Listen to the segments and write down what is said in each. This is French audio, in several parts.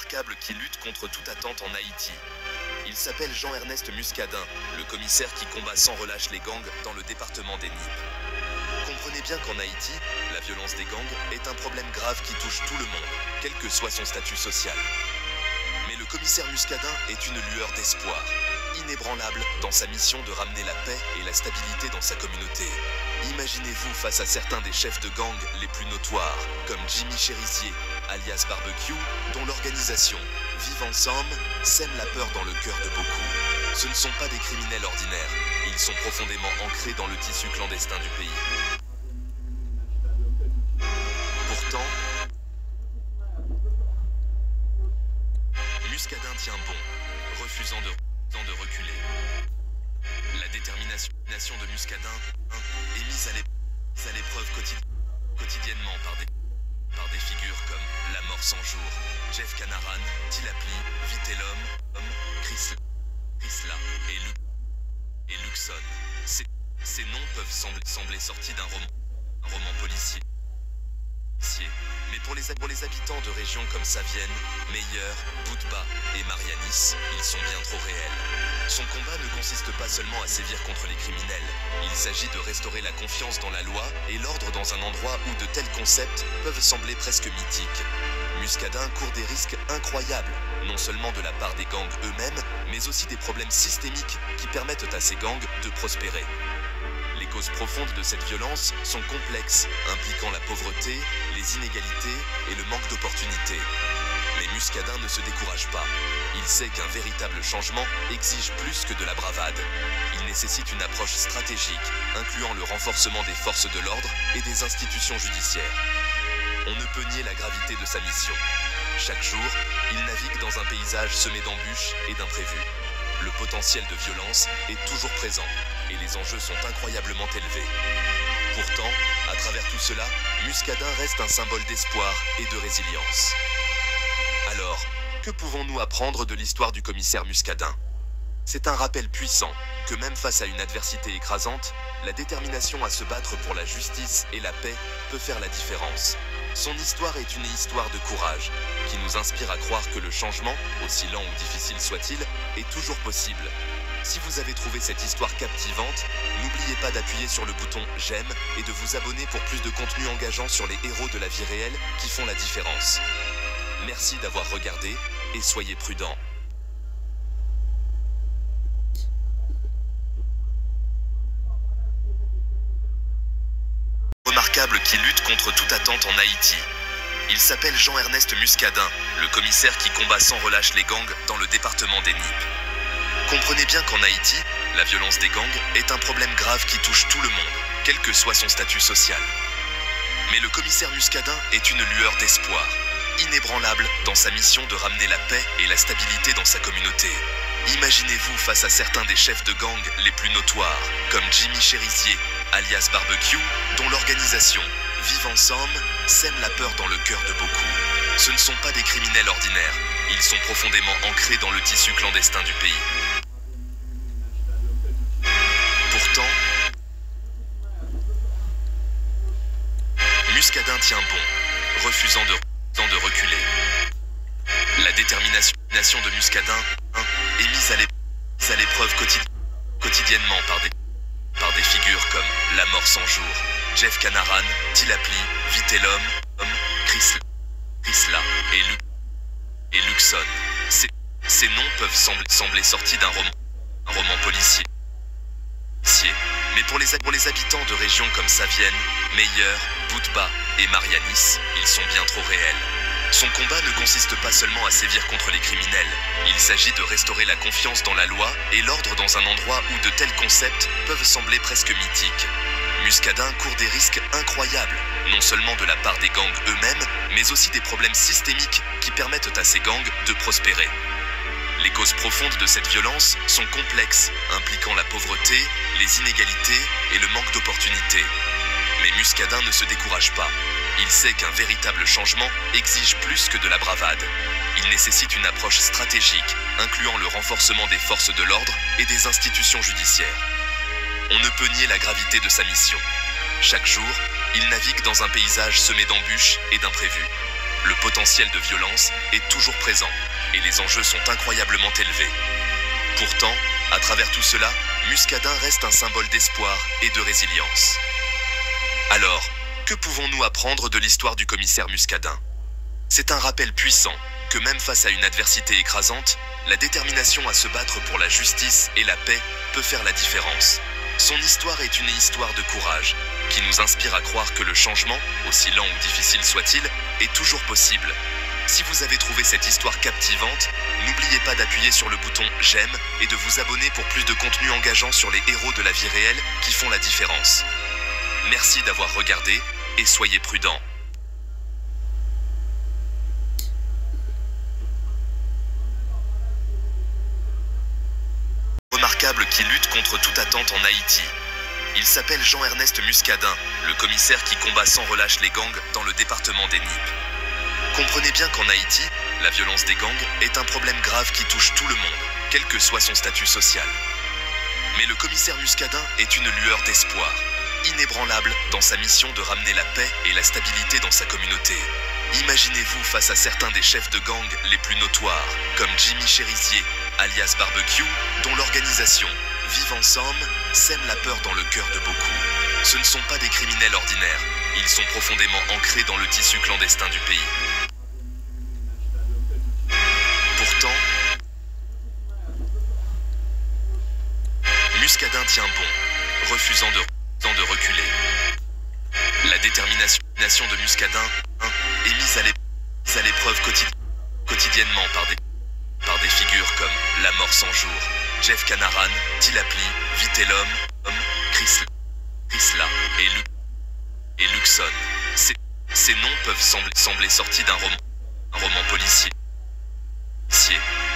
remarquable qui lutte contre toute attente en Haïti. Il s'appelle Jean-Ernest Muscadin, le commissaire qui combat sans relâche les gangs dans le département des Nippes. Comprenez bien qu'en Haïti, la violence des gangs est un problème grave qui touche tout le monde, quel que soit son statut social. Mais le commissaire Muscadin est une lueur d'espoir, inébranlable dans sa mission de ramener la paix et la stabilité dans sa communauté. Imaginez-vous face à certains des chefs de gang les plus notoires, comme Jimmy Cherizier, alias Barbecue, dont l'organisation Vive Ensemble sème la peur dans le cœur de beaucoup. Ce ne sont pas des criminels ordinaires, ils sont profondément ancrés dans le tissu clandestin du pays. Pourtant, Muscadin tient bon, refusant de reculer. La détermination de Muscadin est mise à l'épreuve quotidiennement par des figures comme La Mort sans jour, Jeff Canaran, Tilapli, Vitellum, Chrysla et Luxon. Ces noms peuvent sembler sortis d'un roman policier. Mais pour les habitants de régions comme Savienne, Meyer, Boutba et Marianis, ils sont bien trop réels. Son combat ne consiste pas seulement à sévir contre les criminels. Il s'agit de restaurer la confiance dans la loi et l'ordre dans un endroit où de tels concepts peuvent sembler presque mythiques. Muscadin court des risques incroyables, non seulement de la part des gangs eux-mêmes, mais aussi des problèmes systémiques qui permettent à ces gangs de prospérer. Les causes profondes de cette violence sont complexes, impliquant la pauvreté, les inégalités et le manque d'opportunités. Mais Muscadin ne se décourage pas. Il sait qu'un véritable changement exige plus que de la bravade. Il nécessite une approche stratégique, incluant le renforcement des forces de l'ordre et des institutions judiciaires. On ne peut nier la gravité de sa mission. Chaque jour, il navigue dans un paysage semé d'embûches et d'imprévus. Le potentiel de violence est toujours présent et les enjeux sont incroyablement élevés. Pourtant, à travers tout cela, Muscadin reste un symbole d'espoir et de résilience. Alors, que pouvons-nous apprendre de l'histoire du commissaire Muscadin? C'est un rappel puissant que même face à une adversité écrasante, la détermination à se battre pour la justice et la paix peut faire la différence. Son histoire est une histoire de courage, qui nous inspire à croire que le changement, aussi lent ou difficile soit-il, est toujours possible. Si vous avez trouvé cette histoire captivante, n'oubliez pas d'appuyer sur le bouton « J'aime » et de vous abonner pour plus de contenu engageant sur les héros de la vie réelle qui font la différence. Merci d'avoir regardé et soyez prudents. Remarquable qui lutte contre toute attente en Haïti. Il s'appelle Jean-Ernest Muscadin, le commissaire qui combat sans relâche les gangs dans le département des Nippes. Comprenez bien qu'en Haïti, la violence des gangs est un problème grave qui touche tout le monde, quel que soit son statut social. Mais le commissaire Muscadin est une lueur d'espoir, inébranlable dans sa mission de ramener la paix et la stabilité dans sa communauté. Imaginez-vous face à certains des chefs de gang les plus notoires, comme Jimmy Cherizier, alias Barbecue, dont l'organisation Vive Ensemble sème la peur dans le cœur de beaucoup. Ce ne sont pas des criminels ordinaires, ils sont profondément ancrés dans le tissu clandestin du pays. Pourtant, Muscadin tient bon, refusant de reculer. La détermination de Muscadin est mise à l'épreuve quotidiennement par des figures comme La Mort sans jour, Jeff Canaran, Tilapli, Vitellum, Chrysla et Luxon. Ces noms peuvent sembler sortis d'un roman policier. Mais pour les habitants de régions comme Savienne, Meyer, Boutba et Marianis, ils sont bien trop réels. Son combat ne consiste pas seulement à sévir contre les criminels. Il s'agit de restaurer la confiance dans la loi et l'ordre dans un endroit où de tels concepts peuvent sembler presque mythiques. Muscadin court des risques incroyables, non seulement de la part des gangs eux-mêmes, mais aussi des problèmes systémiques qui permettent à ces gangs de prospérer. Les causes profondes de cette violence sont complexes, impliquant la pauvreté, les inégalités et le manque d'opportunités. Mais Muscadin ne se décourage pas. Il sait qu'un véritable changement exige plus que de la bravade. Il nécessite une approche stratégique, incluant le renforcement des forces de l'ordre et des institutions judiciaires. On ne peut nier la gravité de sa mission. Chaque jour, il navigue dans un paysage semé d'embûches et d'imprévus. Le potentiel de violence est toujours présent et les enjeux sont incroyablement élevés. Pourtant, à travers tout cela, Muscadin reste un symbole d'espoir et de résilience. Alors, que pouvons-nous apprendre de l'histoire du commissaire Muscadin? C'est un rappel puissant que même face à une adversité écrasante, la détermination à se battre pour la justice et la paix peut faire la différence. Son histoire est une histoire de courage, qui nous inspire à croire que le changement, aussi lent ou difficile soit-il, est toujours possible. Si vous avez trouvé cette histoire captivante, n'oubliez pas d'appuyer sur le bouton « J'aime » et de vous abonner pour plus de contenu engageant sur les héros de la vie réelle qui font la différence. Merci d'avoir regardé et soyez prudents. Remarquable qui lutte contre toute attente en Haïti. Il s'appelle Jean-Ernest Muscadin, le commissaire qui combat sans relâche les gangs dans le département des Nippes. Comprenez bien qu'en Haïti, la violence des gangs est un problème grave qui touche tout le monde, quel que soit son statut social. Mais le commissaire Muscadin est une lueur d'espoir, inébranlable dans sa mission de ramener la paix et la stabilité dans sa communauté. Imaginez-vous face à certains des chefs de gang les plus notoires, comme Jimmy Cherizier, alias Barbecue, dont l'organisation Vive Ensemble sème la peur dans le cœur de beaucoup. Ce ne sont pas des criminels ordinaires, ils sont profondément ancrés dans le tissu clandestin du pays. Pourtant, Muscadin tient bon, refusant de reculer. La détermination de Muscadin est mise à l'épreuve quotidiennement par des figures comme La Mort sans jour, Jeff Canaran, Tilapli, Vitellum, Chrysla et Luxon. Ces noms peuvent sembler sortis d'un roman policier.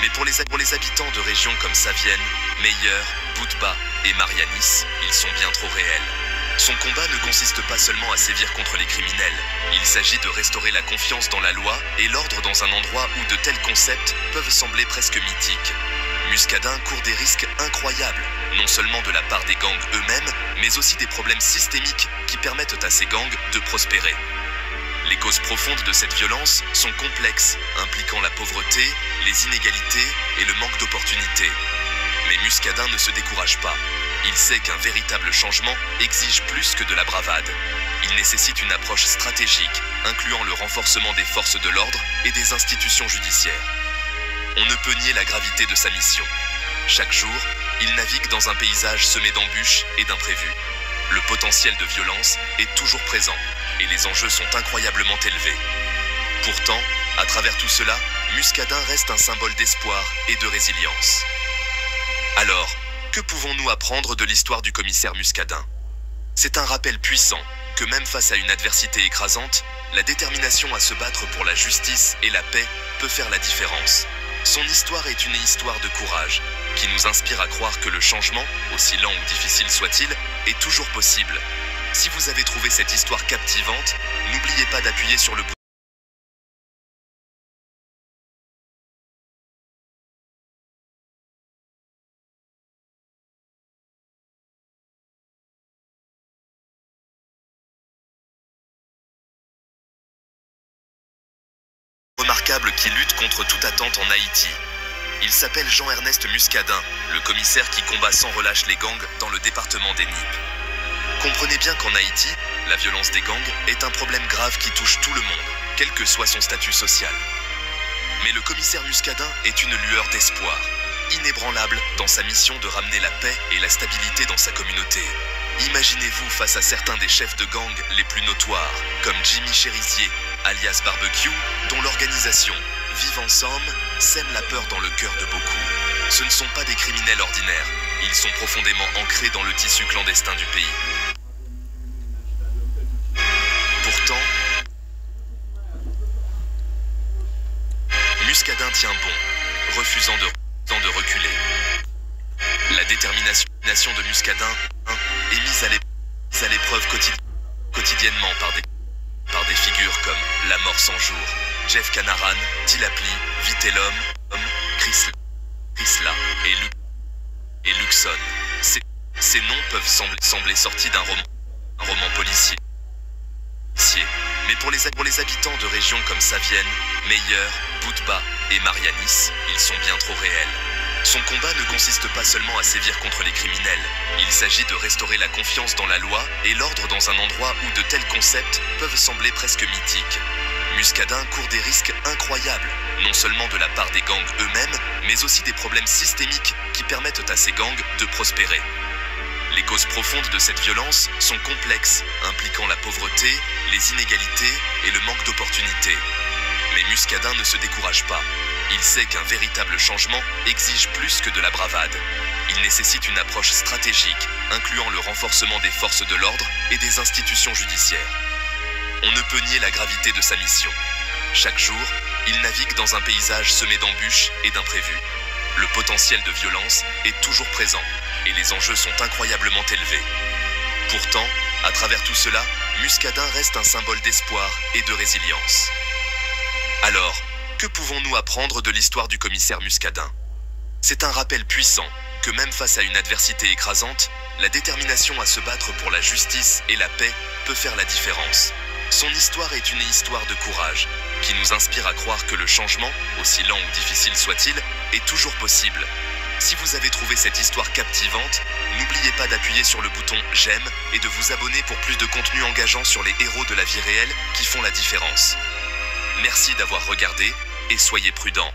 Mais pour les habitants de régions comme Savienne, Meyer, Boutba et Marianis, ils sont bien trop réels. Son combat ne consiste pas seulement à sévir contre les criminels. Il s'agit de restaurer la confiance dans la loi et l'ordre dans un endroit où de tels concepts peuvent sembler presque mythiques. Muscadin court des risques incroyables, non seulement de la part des gangs eux-mêmes, mais aussi des problèmes systémiques qui permettent à ces gangs de prospérer. Les causes profondes de cette violence sont complexes, impliquant la pauvreté, les inégalités et le manque d'opportunités. Mais Muscadin ne se décourage pas. Il sait qu'un véritable changement exige plus que de la bravade. Il nécessite une approche stratégique, incluant le renforcement des forces de l'ordre et des institutions judiciaires. On ne peut nier la gravité de sa mission. Chaque jour, il navigue dans un paysage semé d'embûches et d'imprévus. Le potentiel de violence est toujours présent et les enjeux sont incroyablement élevés. Pourtant, à travers tout cela, Muscadin reste un symbole d'espoir et de résilience. Alors, que pouvons-nous apprendre de l'histoire du commissaire Muscadin? C'est un rappel puissant que même face à une adversité écrasante, la détermination à se battre pour la justice et la paix peut faire la différence. Son histoire est une histoire de courage, qui nous inspire à croire que le changement, aussi lent ou difficile soit-il, est toujours possible. Si vous avez trouvé cette histoire captivante, n'oubliez pas d'appuyer sur le bouton. Remarquable qui lutte contre toute attente en Haïti. Il s'appelle Jean-Ernest Muscadin, le commissaire qui combat sans relâche les gangs dans le département des Nippes. Comprenez bien qu'en Haïti, la violence des gangs est un problème grave qui touche tout le monde, quel que soit son statut social. Mais le commissaire Muscadin est une lueur d'espoir, inébranlable dans sa mission de ramener la paix et la stabilité dans sa communauté. Imaginez-vous face à certains des chefs de gang les plus notoires, comme Jimmy Cherizier, alias Barbecue, dont l'organisation Vive Ensemble sème la peur dans le cœur de beaucoup. Ce ne sont pas des criminels ordinaires, ils sont profondément ancrés dans le tissu clandestin du pays. Pourtant, Muscadin tient bon, refusant de reculer. La détermination de Muscadin est mise à l'épreuve quotidiennement par des figures comme La Mort sans jour, Jeff Canaran, Tilapli, Vitellum, Chrysla et Luxon. Ces noms peuvent sembler sortis d'un roman policier. papier. Mais pour les habitants de régions comme Savienne, Meyer, Budva et Marianis, ils sont bien trop réels. Son combat ne consiste pas seulement à sévir contre les criminels. Il s'agit de restaurer la confiance dans la loi et l'ordre dans un endroit où de tels concepts peuvent sembler presque mythiques. Muscadin court des risques incroyables, non seulement de la part des gangs eux-mêmes, mais aussi des problèmes systémiques qui permettent à ces gangs de prospérer. Les causes profondes de cette violence sont complexes, impliquant la pauvreté, les inégalités et le manque d'opportunités. Mais Muscadin ne se décourage pas. Il sait qu'un véritable changement exige plus que de la bravade. Il nécessite une approche stratégique, incluant le renforcement des forces de l'ordre et des institutions judiciaires. On ne peut nier la gravité de sa mission. Chaque jour, il navigue dans un paysage semé d'embûches et d'imprévus. Le potentiel de violence est toujours présent et les enjeux sont incroyablement élevés. Pourtant, à travers tout cela, Muscadin reste un symbole d'espoir et de résilience. Alors, que pouvons-nous apprendre de l'histoire du commissaire Muscadin? C'est un rappel puissant que même face à une adversité écrasante, la détermination à se battre pour la justice et la paix peut faire la différence. Son histoire est une histoire de courage, qui nous inspire à croire que le changement, aussi lent ou difficile soit-il, est toujours possible. Si vous avez trouvé cette histoire captivante, n'oubliez pas d'appuyer sur le bouton « J'aime » et de vous abonner pour plus de contenu engageant sur les héros de la vie réelle qui font la différence. Merci d'avoir regardé et soyez prudents.